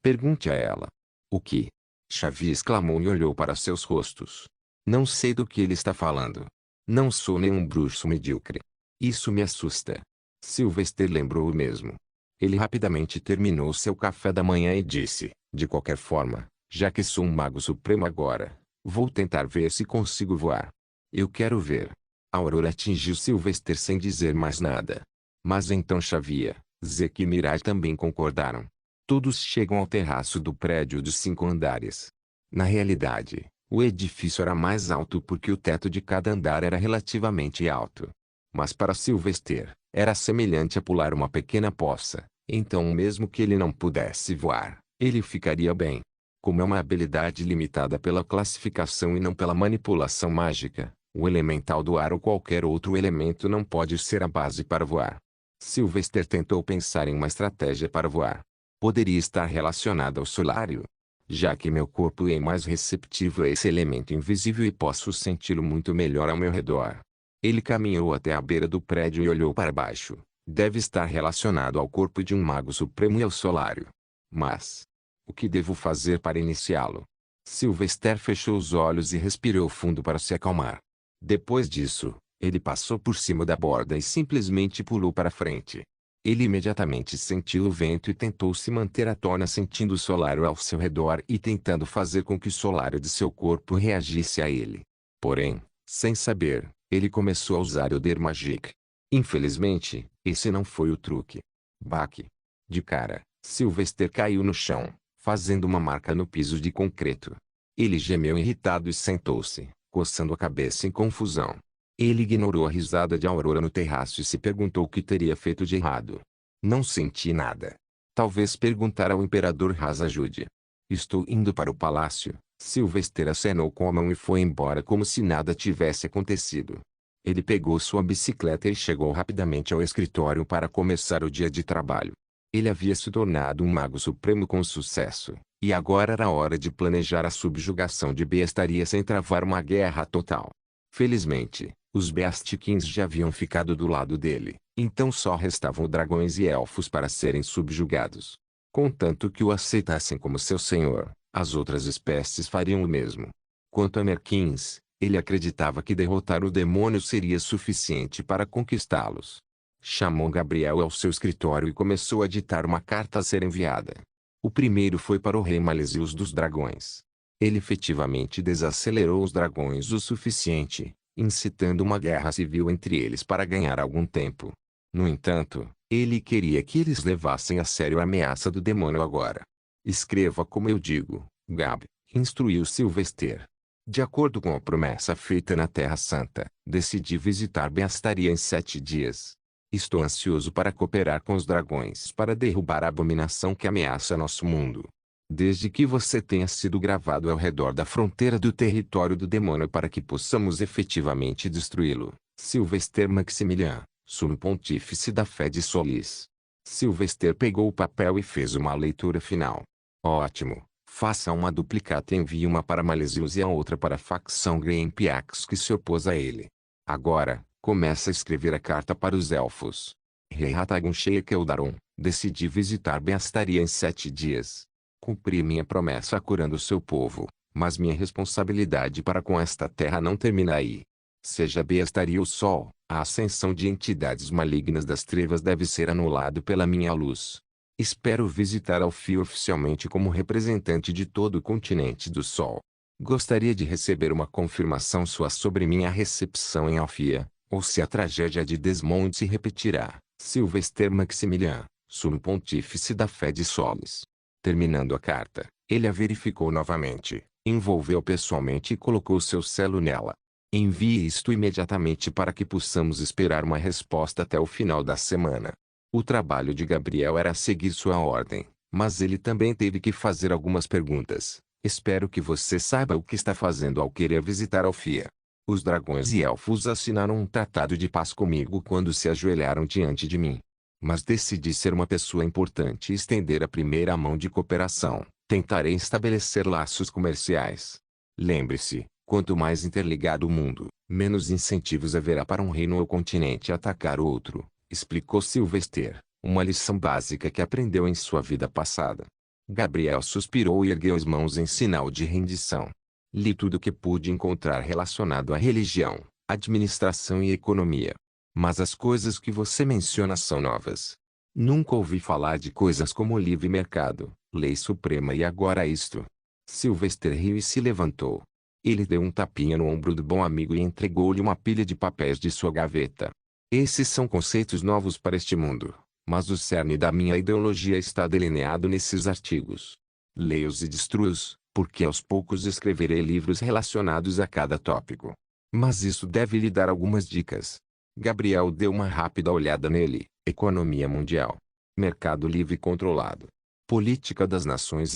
Pergunte a ela. O que? Xavier exclamou e olhou para seus rostos. Não sei do que ele está falando. Não sou nenhum bruxo medíocre. Isso me assusta. Sylvester lembrou o mesmo. Ele rapidamente terminou seu café da manhã e disse, de qualquer forma, já que sou um mago supremo agora, vou tentar ver se consigo voar. Eu quero ver. A Aurora atingiu Sylvester sem dizer mais nada. Mas então Xavier, Zeke e Mirai também concordaram. Todos chegam ao terraço do prédio de 5 andares. Na realidade, O edifício era mais alto porque o teto de cada andar era relativamente alto. Mas para Sylvester, era semelhante a pular uma pequena poça, então mesmo que ele não pudesse voar, ele ficaria bem. Como é uma habilidade limitada pela classificação e não pela manipulação mágica, o elemental do ar ou qualquer outro elemento não pode ser a base para voar. Sylvester tentou pensar em uma estratégia para voar. Poderia estar relacionada ao solário, já que meu corpo é mais receptivo a esse elemento invisível e posso senti-lo muito melhor ao meu redor. Ele caminhou até a beira do prédio e olhou para baixo. Deve estar relacionado ao corpo de um mago supremo e ao solário. Mas o que devo fazer para iniciá-lo? Sylvester fechou os olhos e respirou fundo para se acalmar. Depois disso, ele passou por cima da borda e simplesmente pulou para frente. Ele imediatamente sentiu o vento e tentou se manter à tona sentindo o solário ao seu redor e tentando fazer com que o solário de seu corpo reagisse a ele. Porém, sem saber, ele começou a usar o Der Magic. Infelizmente, esse não foi o truque. Baque. De cara, Sylvester caiu no chão, fazendo uma marca no piso de concreto. Ele gemeu irritado e sentou-se, coçando a cabeça em confusão. Ele ignorou a risada de Aurora no terraço e se perguntou o que teria feito de errado. Não senti nada. Talvez perguntar ao Imperador Haas ajude. Estou indo para o palácio. Sylvester acenou com a mão e foi embora como se nada tivesse acontecido. Ele pegou sua bicicleta e chegou rapidamente ao escritório para começar o dia de trabalho. Ele havia se tornado um mago supremo com sucesso, e agora era hora de planejar a subjugação de Bestaria sem travar uma guerra total. Felizmente, os Beastikins já haviam ficado do lado dele, então só restavam dragões e elfos para serem subjugados. Contanto que o aceitassem como seu senhor, as outras espécies fariam o mesmo. Quanto a Merkins, ele acreditava que derrotar o demônio seria suficiente para conquistá-los. Chamou Gabriel ao seu escritório e começou a ditar uma carta a ser enviada. O primeiro foi para o rei Malesius dos Dragões. Ele efetivamente desacelerou os dragões o suficiente, incitando uma guerra civil entre eles para ganhar algum tempo. No entanto, ele queria que eles levassem a sério a ameaça do demônio agora. Escreva como eu digo, Gab, instruiu Sylvester. De acordo com a promessa feita na Terra Santa, decidi visitar Bestaria em 7 dias. Estou ansioso para cooperar com os dragões para derrubar a abominação que ameaça nosso mundo. Desde que você tenha sido gravado ao redor da fronteira do território do demônio para que possamos efetivamente destruí-lo. Sylvester Maximilian, Sumo Pontífice da Fé de Solis. Sylvester pegou o papel e fez uma leitura final. Ótimo. Faça uma duplicata e envie uma para Malesius e a outra para a facção Greenpeax que se opôs a ele. Agora, começa a escrever a carta para os elfos. Rei Ratagun Sheik Eldaron, decidi visitar Bestaria em 7 dias. Cumpri minha promessa curando seu povo, mas minha responsabilidade para com esta terra não termina aí. Seja Bestaria o sol, a ascensão de entidades malignas das trevas deve ser anulado pela minha luz. Espero visitar Alfia oficialmente como representante de todo o continente do Sol. Gostaria de receber uma confirmação sua sobre minha recepção em Alfia, ou se a tragédia de Desmond se repetirá. Sylvester Maximilian, Sumo Pontífice da Fé de Solis. Terminando a carta, ele a verificou novamente, envolveu pessoalmente e colocou seu selo nela. Envie isto imediatamente para que possamos esperar uma resposta até o final da semana. O trabalho de Gabriel era seguir sua ordem, mas ele também teve que fazer algumas perguntas. Espero que você saiba o que está fazendo ao querer visitar Alfia. Os dragões e elfos assinaram um tratado de paz comigo quando se ajoelharam diante de mim. Mas decidi ser uma pessoa importante e estender a primeira mão de cooperação. Tentarei estabelecer laços comerciais. Lembre-se, quanto mais interligado o mundo, menos incentivos haverá para um reino ou continente atacar outro. Explicou Sylvester, uma lição básica que aprendeu em sua vida passada. Gabriel suspirou e ergueu as mãos em sinal de rendição. Li tudo o que pude encontrar relacionado à religião, administração e economia. Mas as coisas que você menciona são novas. Nunca ouvi falar de coisas como livre mercado, lei suprema e agora isto. Sylvester riu e se levantou. Ele deu um tapinha no ombro do bom amigo e entregou-lhe uma pilha de papéis de sua gaveta. Esses são conceitos novos para este mundo, mas o cerne da minha ideologia está delineado nesses artigos. Leia-os e destrua-os, porque aos poucos escreverei livros relacionados a cada tópico. Mas isso deve lhe dar algumas dicas. Gabriel deu uma rápida olhada nele. Economia mundial. Mercado livre controlado. Política das nações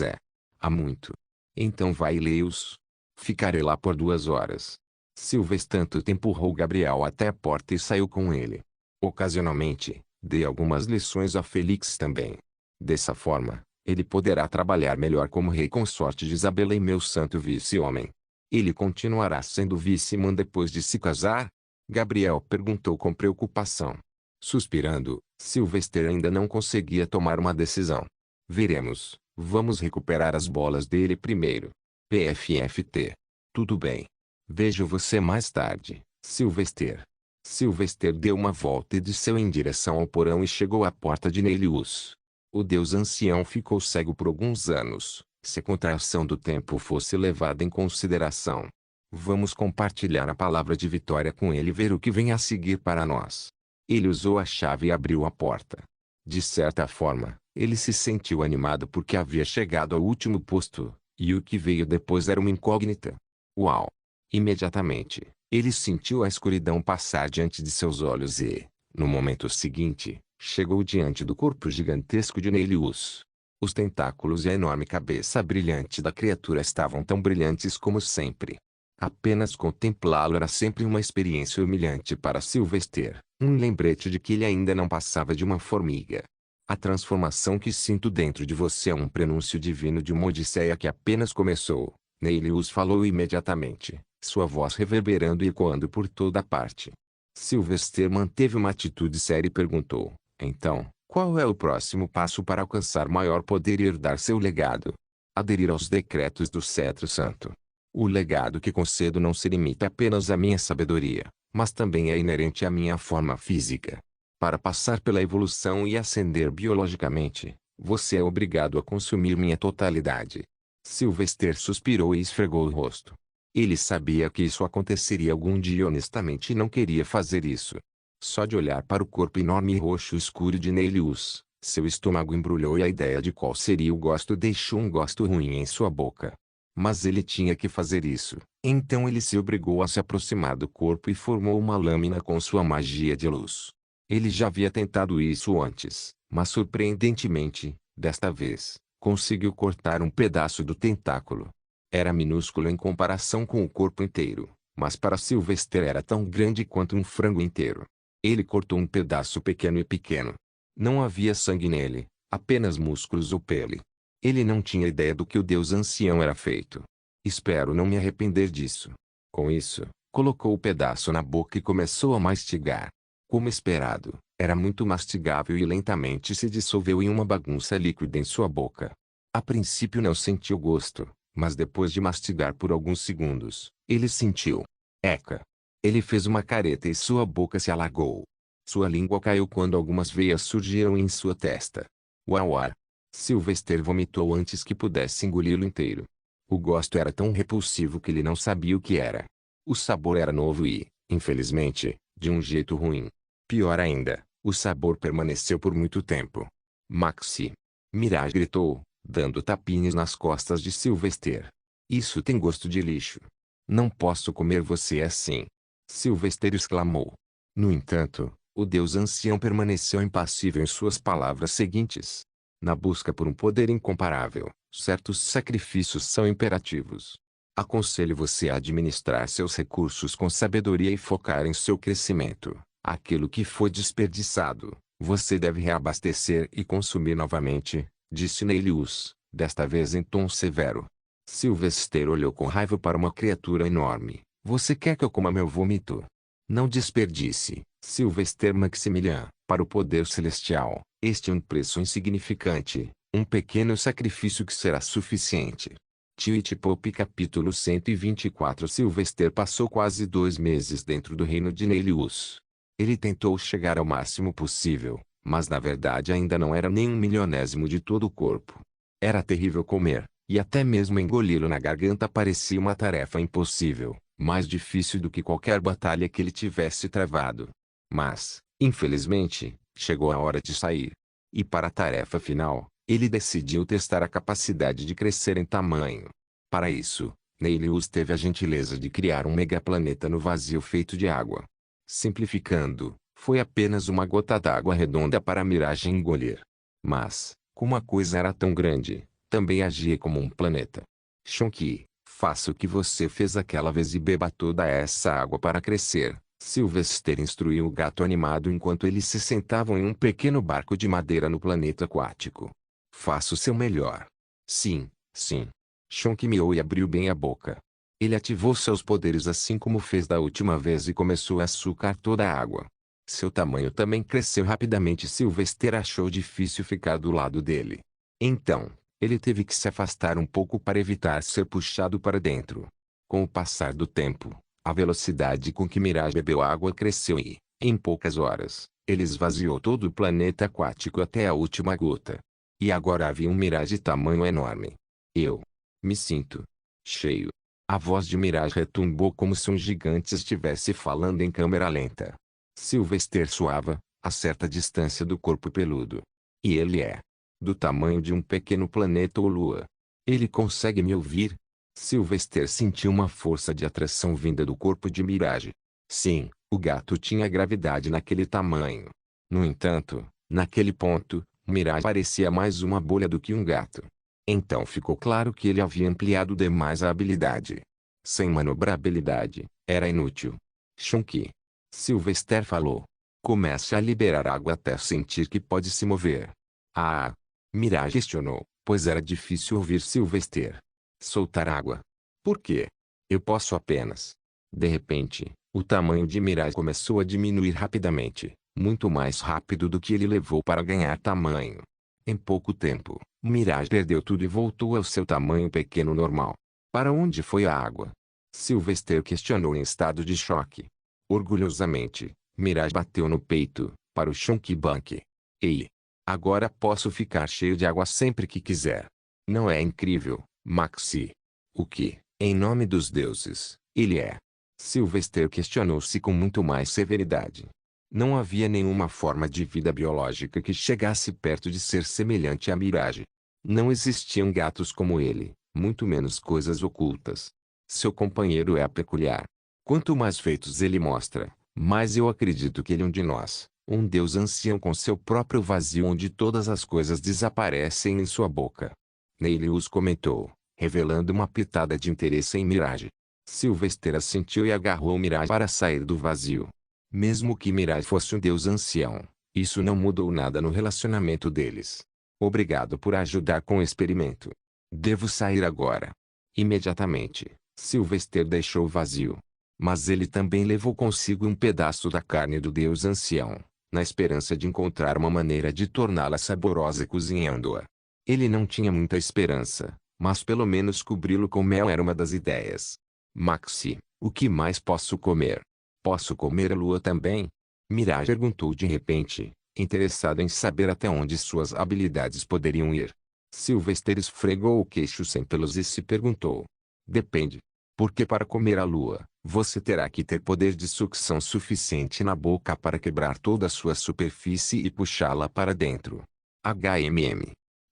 há muito. Então vai e leia-os. Ficarei lá por 2 horas. Silvestre empurrou Gabriel até a porta e saiu com ele. Ocasionalmente, dei algumas lições a Félix também. Dessa forma, ele poderá trabalhar melhor como rei consorte de Isabela e meu santo vice-homem. Ele continuará sendo vice-man depois de se casar? Gabriel perguntou com preocupação. Suspirando, Silvestre ainda não conseguia tomar uma decisão. Veremos. Vamos recuperar as bolas dele primeiro. PFFT. Tudo bem. Vejo você mais tarde, Silvestre. Silvestre deu uma volta e desceu em direção ao porão e chegou à porta de Neilius. O deus ancião ficou cego por alguns anos, se a contração do tempo fosse levada em consideração. Vamos compartilhar a palavra de vitória com ele e ver o que vem a seguir para nós. Ele usou a chave e abriu a porta. De certa forma, ele se sentiu animado porque havia chegado ao último posto, e o que veio depois era uma incógnita. Uau! Imediatamente, ele sentiu a escuridão passar diante de seus olhos e, no momento seguinte, chegou diante do corpo gigantesco de Neilius. Os tentáculos e a enorme cabeça brilhante da criatura estavam tão brilhantes como sempre. Apenas contemplá-lo era sempre uma experiência humilhante para Silvestre, um lembrete de que ele ainda não passava de uma formiga. A transformação que sinto dentro de você é um prenúncio divino de uma odisseia que apenas começou. Neilius falou imediatamente, sua voz reverberando e ecoando por toda parte. Silvestre manteve uma atitude séria e perguntou, então, qual é o próximo passo para alcançar maior poder e herdar seu legado? Aderir aos decretos do cetro santo. O legado que concedo não se limita apenas à minha sabedoria, mas também é inerente à minha forma física. Para passar pela evolução e ascender biologicamente, você é obrigado a consumir minha totalidade. Silvestre suspirou e esfregou o rosto. Ele sabia que isso aconteceria algum dia e honestamente não queria fazer isso. Só de olhar para o corpo enorme e roxo escuro de Neilius, seu estômago embrulhou e a ideia de qual seria o gosto deixou um gosto ruim em sua boca. Mas ele tinha que fazer isso, então ele se obrigou a se aproximar do corpo e formou uma lâmina com sua magia de luz. Ele já havia tentado isso antes, mas surpreendentemente, desta vez, conseguiu cortar um pedaço do tentáculo. Era minúsculo em comparação com o corpo inteiro, mas para Silvestre era tão grande quanto um frango inteiro. Ele cortou um pedaço pequeno e pequeno. Não havia sangue nele, apenas músculos ou pele. Ele não tinha ideia do que o deus ancião era feito. Espero não me arrepender disso. Com isso, colocou o pedaço na boca e começou a mastigar. Como esperado, era muito mastigável e lentamente se dissolveu em uma bagunça líquida em sua boca. A princípio não sentiu gosto, mas depois de mastigar por alguns segundos, ele sentiu. Eca! Ele fez uma careta e sua boca se alargou. Sua língua caiu quando algumas veias surgiram em sua testa. Uau! Silvestre vomitou antes que pudesse engoli-lo inteiro. O gosto era tão repulsivo que ele não sabia o que era. O sabor era novo e, infelizmente, de um jeito ruim. Pior ainda, o sabor permaneceu por muito tempo. Maxi! Mirage gritou, dando tapinhas nas costas de Silvestre. Isso tem gosto de lixo. Não posso comer você assim. Silvestre exclamou. No entanto, o deus ancião permaneceu impassível em suas palavras seguintes. Na busca por um poder incomparável, certos sacrifícios são imperativos. Aconselho você a administrar seus recursos com sabedoria e focar em seu crescimento. Aquilo que foi desperdiçado, você deve reabastecer e consumir novamente, disse Neilius, desta vez em tom severo. Silvestre olhou com raiva para uma criatura enorme. Você quer que eu coma meu vômito? Não desperdice, Silvestre Maximilian, para o poder celestial. Este é um preço insignificante, um pequeno sacrifício que será suficiente. Twitch Pop capítulo 124. Silvestre passou quase 2 meses dentro do reino de Neilius. Ele tentou chegar ao máximo possível, mas na verdade ainda não era nem um milionésimo de todo o corpo. Era terrível comer, e até mesmo engoli-lo na garganta parecia uma tarefa impossível, mais difícil do que qualquer batalha que ele tivesse travado. Mas, infelizmente, chegou a hora de sair. E para a tarefa final, ele decidiu testar a capacidade de crescer em tamanho. Para isso, Neilius teve a gentileza de criar um megaplaneta no vazio feito de água. Simplificando, foi apenas uma gota d'água redonda para a miragem engolir. Mas, como a coisa era tão grande, também agia como um planeta. Shonky, faça o que você fez aquela vez e beba toda essa água para crescer. Sylvester instruiu o gato animado enquanto eles se sentavam em um pequeno barco de madeira no planeta aquático. Faça o seu melhor. Sim, sim. Shonky miou e abriu bem a boca. Ele ativou seus poderes assim como fez da última vez e começou a sucar toda a água. Seu tamanho também cresceu rapidamente e Sylvester achou difícil ficar do lado dele. Então, ele teve que se afastar um pouco para evitar ser puxado para dentro. Com o passar do tempo, a velocidade com que Mirage bebeu água cresceu e, em poucas horas, ele esvaziou todo o planeta aquático até a última gota. E agora havia um Mirage de tamanho enorme. Eu me sinto cheio. A voz de Mirage retumbou como se um gigante estivesse falando em câmera lenta. Sylvester suava, a certa distância do corpo peludo. E ele é do tamanho de um pequeno planeta ou lua. Ele consegue me ouvir? Sylvester sentiu uma força de atração vinda do corpo de Mirage. Sim, o gato tinha gravidade naquele tamanho. No entanto, naquele ponto, Mirage parecia mais uma bolha do que um gato. Então ficou claro que ele havia ampliado demais a habilidade. Sem manobrabilidade, era inútil. Shonky. Sylvester falou. Comece a liberar água até sentir que pode se mover. Ah! Mirage questionou, pois era difícil ouvir Sylvester. Soltar água. Por quê? Eu posso apenas. De repente, o tamanho de Mirage começou a diminuir rapidamente, muito mais rápido do que ele levou para ganhar tamanho. Em pouco tempo, Mirage perdeu tudo e voltou ao seu tamanho pequeno normal. Para onde foi a água? Sylvester questionou em estado de choque. Orgulhosamente, Mirage bateu no peito, para o Shonky Bank. Ei! Agora posso ficar cheio de água sempre que quiser. Não é incrível, Maxi? O que, em nome dos deuses, ele é? Sylvester questionou-se com muito mais severidade. Não havia nenhuma forma de vida biológica que chegasse perto de ser semelhante a Mirage. Não existiam gatos como ele, muito menos coisas ocultas. Seu companheiro é peculiar. Quanto mais feitos ele mostra, mais eu acredito que ele é um de nós. Um deus ancião com seu próprio vazio onde todas as coisas desaparecem em sua boca. Neilius comentou, revelando uma pitada de interesse em Mirage. Sylvester assentiu e agarrou Mirage para sair do vazio. Mesmo que Mirage fosse um deus ancião, isso não mudou nada no relacionamento deles. Obrigado por ajudar com o experimento. Devo sair agora. Imediatamente, Sylvester deixou o vazio. Mas ele também levou consigo um pedaço da carne do deus ancião, na esperança de encontrar uma maneira de torná-la saborosa cozinhando-a. Ele não tinha muita esperança, mas pelo menos cobri-lo com mel era uma das ideias. Maxi, o que mais posso comer? Posso comer a lua também? Mirage perguntou de repente, interessado em saber até onde suas habilidades poderiam ir. Sylvester esfregou o queixo sem pelos e se perguntou. Depende. Porque para comer a lua, você terá que ter poder de sucção suficiente na boca para quebrar toda a sua superfície e puxá-la para dentro.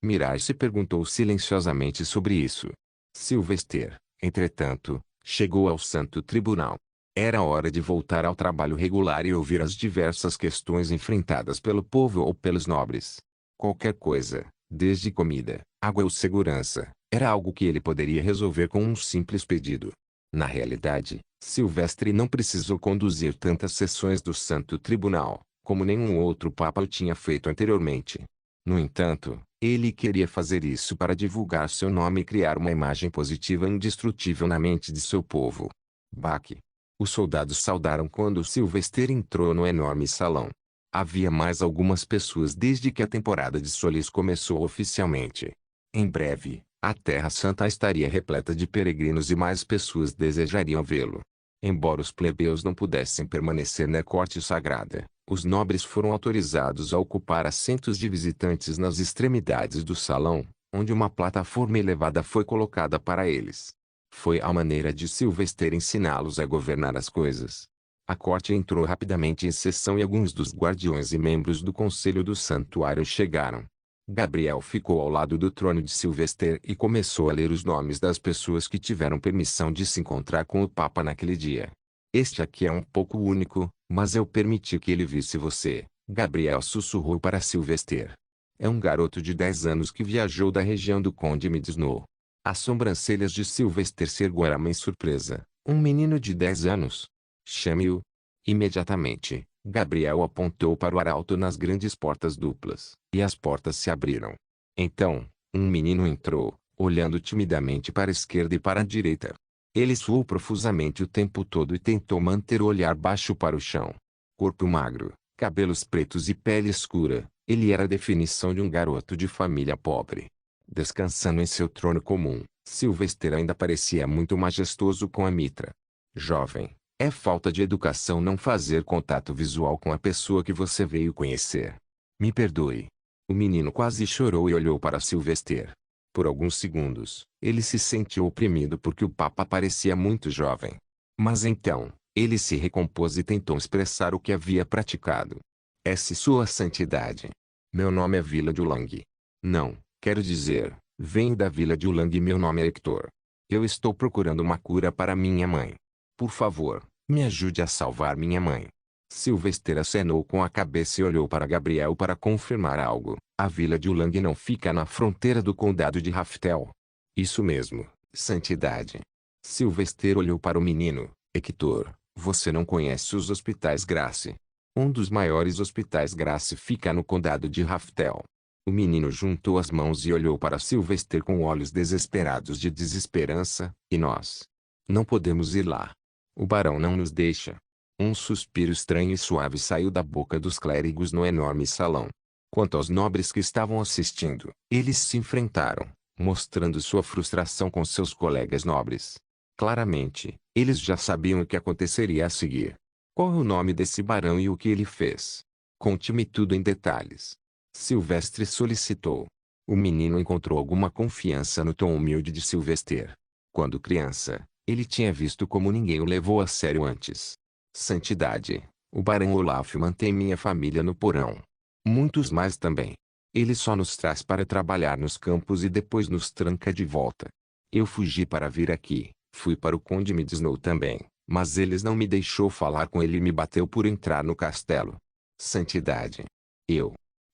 Mirage se perguntou silenciosamente sobre isso. Sylvester, entretanto, chegou ao Santo Tribunal. Era hora de voltar ao trabalho regular e ouvir as diversas questões enfrentadas pelo povo ou pelos nobres. Qualquer coisa, desde comida, água ou segurança, era algo que ele poderia resolver com um simples pedido. Na realidade, Sylvester não precisou conduzir tantas sessões do Santo Tribunal, como nenhum outro papa o tinha feito anteriormente. No entanto, ele queria fazer isso para divulgar seu nome e criar uma imagem positiva e indestrutível na mente de seu povo. Baque. Os soldados saudaram quando Sylvester entrou no enorme salão. Havia mais algumas pessoas desde que a temporada de Solis começou oficialmente. Em breve, a Terra Santa estaria repleta de peregrinos e mais pessoas desejariam vê-lo. Embora os plebeus não pudessem permanecer na corte sagrada, os nobres foram autorizados a ocupar assentos de visitantes nas extremidades do salão, onde uma plataforma elevada foi colocada para eles. Foi a maneira de Sylvester ensiná-los a governar as coisas. A corte entrou rapidamente em sessão e alguns dos guardiões e membros do conselho do santuário chegaram. Gabriel ficou ao lado do trono de Sylvester e começou a ler os nomes das pessoas que tiveram permissão de se encontrar com o Papa naquele dia. Este aqui é um pouco único, mas eu permiti que ele visse você, Gabriel sussurrou para Sylvester. É um garoto de 10 anos que viajou da região do Conde Midsnow. As sobrancelhas de Sylvester se ergueram em surpresa. Um menino de 10 anos? Chame-o. Imediatamente, Gabriel apontou para o arauto nas grandes portas duplas, e as portas se abriram. Então, um menino entrou, olhando timidamente para a esquerda e para a direita. Ele suou profusamente o tempo todo e tentou manter o olhar baixo para o chão. Corpo magro, cabelos pretos e pele escura, ele era a definição de um garoto de família pobre. Descansando em seu trono comum, Sylvester ainda parecia muito majestoso com a mitra. Jovem, é falta de educação não fazer contato visual com a pessoa que você veio conhecer. Me perdoe. O menino quase chorou e olhou para Sylvester. Por alguns segundos, ele se sentiu oprimido porque o Papa parecia muito jovem. Mas então, ele se recompôs e tentou expressar o que havia praticado. Essa Sua Santidade. Meu nome é Vila de Ulang. Não, quero dizer, venho da Vila de Ulang e meu nome é Hector. Eu estou procurando uma cura para minha mãe. Por favor, me ajude a salvar minha mãe. Sylvester acenou com a cabeça e olhou para Gabriel para confirmar algo. A Vila de Ulang não fica na fronteira do condado de Raftel. Isso mesmo, Santidade. Sylvester olhou para o menino. Hector, você não conhece os hospitais Grace. Um dos maiores hospitais Grace fica no condado de Raftel. O menino juntou as mãos e olhou para Sylvester com olhos desesperados de desesperança. E nós? Não podemos ir lá. O barão não nos deixa. Um suspiro estranho e suave saiu da boca dos clérigos no enorme salão. Quanto aos nobres que estavam assistindo, eles se enfrentaram, mostrando sua frustração com seus colegas nobres. Claramente, eles já sabiam o que aconteceria a seguir. Qual é o nome desse barão e o que ele fez? Conte-me tudo em detalhes. Sylvester solicitou. O menino encontrou alguma confiança no tom humilde de Sylvester. Quando criança, ele tinha visto como ninguém o levou a sério antes. Santidade, o barão Olaf mantém minha família no porão. Muitos mais também. Ele só nos traz para trabalhar nos campos e depois nos tranca de volta. Eu fugi para vir aqui, fui para o Conde Midsnow também, mas eles não me deixou falar com ele e me bateu por entrar no castelo. Santidade.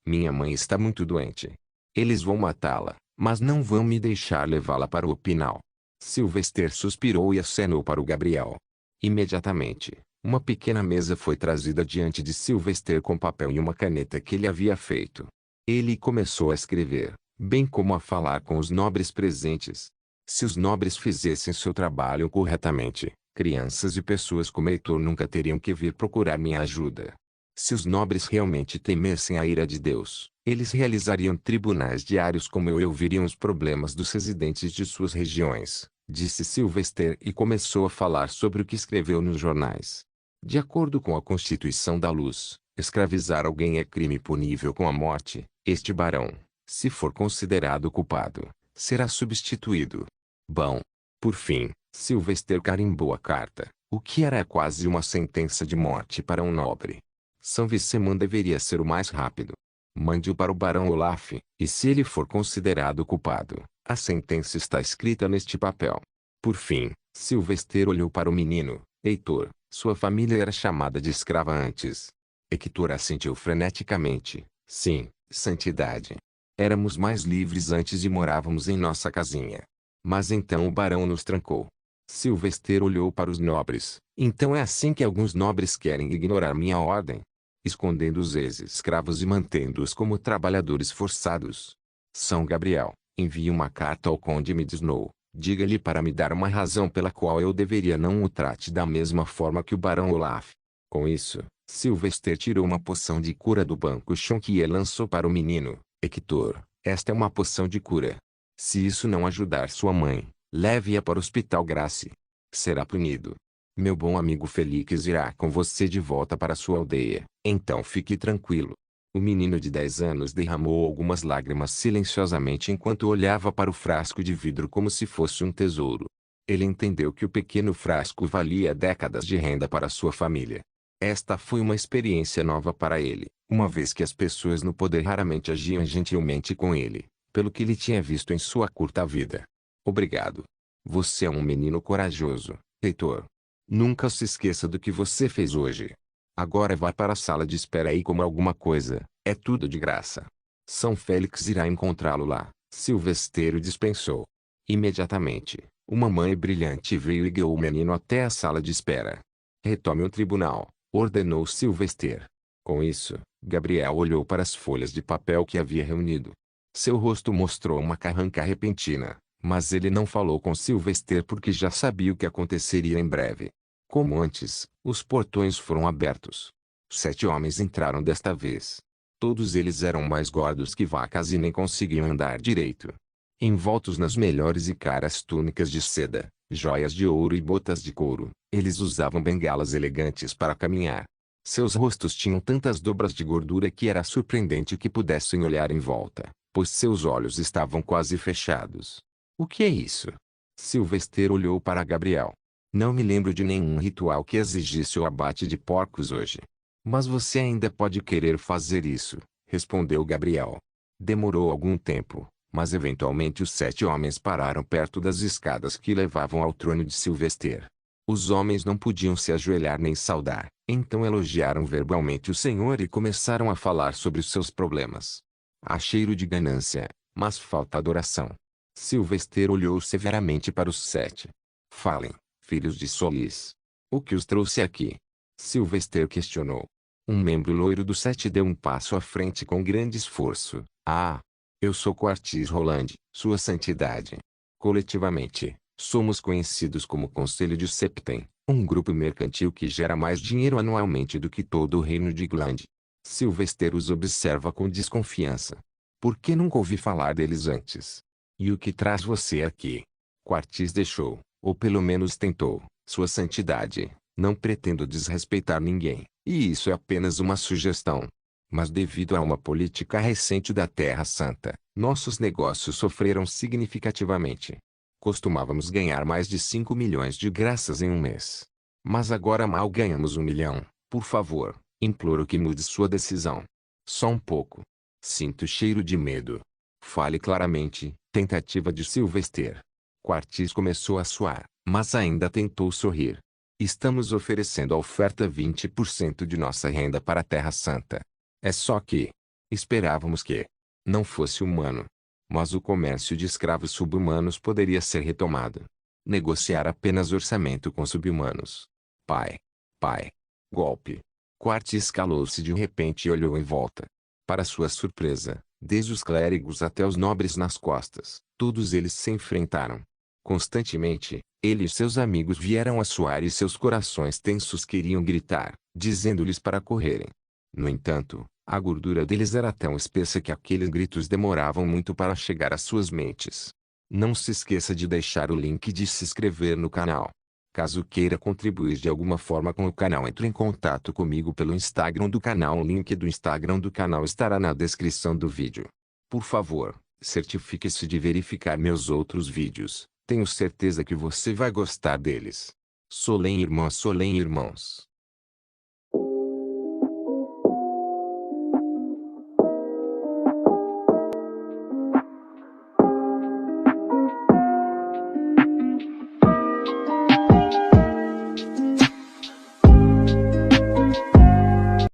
Minha mãe está muito doente. Eles vão matá-la, mas não vão me deixar levá-la para o Pinal. Sylvester suspirou e acenou para o Gabriel. Imediatamente, uma pequena mesa foi trazida diante de Sylvester com papel e uma caneta que ele havia feito. Ele começou a escrever, bem como a falar com os nobres presentes. Se os nobres fizessem seu trabalho corretamente, crianças e pessoas como Heitor nunca teriam que vir procurar minha ajuda. Se os nobres realmente temessem a ira de Deus, eles realizariam tribunais diários como eu e ouviriam os problemas dos residentes de suas regiões, disse Sylvester e começou a falar sobre o que escreveu nos jornais. De acordo com a Constituição da Luz, escravizar alguém é crime punível com a morte. Este barão, se for considerado culpado, será substituído. Bom. Por fim, Sylvester carimbou a carta, o que era quase uma sentença de morte para um nobre. São Vicemã deveria ser o mais rápido. Mande-o para o barão Olaf, e se ele for considerado culpado, a sentença está escrita neste papel. Por fim, Sylvester olhou para o menino. Heitor, sua família era chamada de escrava antes. Hector assentiu freneticamente. Sim, Santidade. Éramos mais livres antes e morávamos em nossa casinha. Mas então o barão nos trancou. Sylvester olhou para os nobres. Então é assim que alguns nobres querem ignorar minha ordem? Escondendo os ex-escravos e mantendo-os como trabalhadores forçados. São Gabriel, envie uma carta ao Conde Midsnow. Diga-lhe para me dar uma razão pela qual eu deveria não o trate da mesma forma que o barão Olaf. Com isso, Sylvester tirou uma poção de cura do banco Shonk e lançou para o menino. Hector, esta é uma poção de cura. Se isso não ajudar sua mãe, leve-a para o Hospital Grace. Será punido. Meu bom amigo Felix irá com você de volta para sua aldeia, então fique tranquilo. O menino de 10 anos derramou algumas lágrimas silenciosamente enquanto olhava para o frasco de vidro como se fosse um tesouro. Ele entendeu que o pequeno frasco valia décadas de renda para sua família. Esta foi uma experiência nova para ele, uma vez que as pessoas no poder raramente agiam gentilmente com ele, pelo que ele tinha visto em sua curta vida. Obrigado. Você é um menino corajoso, Heitor. Nunca se esqueça do que você fez hoje. Agora vá para a sala de espera e coma alguma coisa, é tudo de graça. São Félix irá encontrá-lo lá. Silvesteiro dispensou. Imediatamente, uma mãe brilhante veio e guiou o menino até a sala de espera. Retome o tribunal, ordenou Silvester. Com isso, Gabriel olhou para as folhas de papel que havia reunido. Seu rosto mostrou uma carranca repentina, mas ele não falou com Silvester porque já sabia o que aconteceria em breve. Como antes, os portões foram abertos. 7 homens entraram desta vez. Todos eles eram mais gordos que vacas e nem conseguiam andar direito. Envoltos nas melhores e caras túnicas de seda, joias de ouro e botas de couro, eles usavam bengalas elegantes para caminhar. Seus rostos tinham tantas dobras de gordura que era surpreendente que pudessem olhar em volta, pois seus olhos estavam quase fechados. O que é isso? Silvester olhou para Gabriel. Não me lembro de nenhum ritual que exigisse o abate de porcos hoje. Mas você ainda pode querer fazer isso, respondeu Gabriel. Demorou algum tempo, mas eventualmente os 7 homens pararam perto das escadas que levavam ao trono de Silvester. Os homens não podiam se ajoelhar nem saudar, então elogiaram verbalmente o Senhor e começaram a falar sobre os seus problemas. Há cheiro de ganância, mas falta adoração. Silvester olhou severamente para os 7. Falem, filhos de Solis. O que os trouxe aqui? Silvester questionou. Um membro loiro do 7 deu um passo à frente com grande esforço. Ah! Eu sou Quartis Roland, Sua Santidade. Coletivamente, somos conhecidos como Conselho de Septem, um grupo mercantil que gera mais dinheiro anualmente do que todo o reino de Gland. Silvester os observa com desconfiança. Por que nunca ouvi falar deles antes? E o que traz você aqui? Quartis deixou, ou pelo menos tentou, Sua Santidade. Não pretendo desrespeitar ninguém, e isso é apenas uma sugestão. Mas devido a uma política recente da Terra Santa, nossos negócios sofreram significativamente. Costumávamos ganhar mais de 5 milhões de graças em um mês. Mas agora mal ganhamos 1 milhão. Por favor, imploro que mude sua decisão. Só um pouco. Sinto cheiro de medo. Fale claramente, tentativa de Silvester. Quartis começou a suar, mas ainda tentou sorrir. Estamos oferecendo a oferta 20% de nossa renda para a Terra Santa. É só que esperávamos que não fosse humano. Mas o comércio de escravos sub-humanos poderia ser retomado. Negociar apenas orçamento com sub-humanos. Pai. Golpe. Quartis calou-se de repente e olhou em volta. Para sua surpresa, desde os clérigos até os nobres nas costas, todos eles se enfrentaram. Constantemente, ele e seus amigos vieram a suar e seus corações tensos queriam gritar, dizendo-lhes para correrem. No entanto, a gordura deles era tão espessa que aqueles gritos demoravam muito para chegar às suas mentes. Não se esqueça de deixar o link de se inscrever no canal. Caso queira contribuir de alguma forma com o canal, entre em contato comigo pelo Instagram do canal. O link do Instagram do canal estará na descrição do vídeo. Por favor, certifique-se de verificar meus outros vídeos. Tenho certeza que você vai gostar deles. Solem irmãos.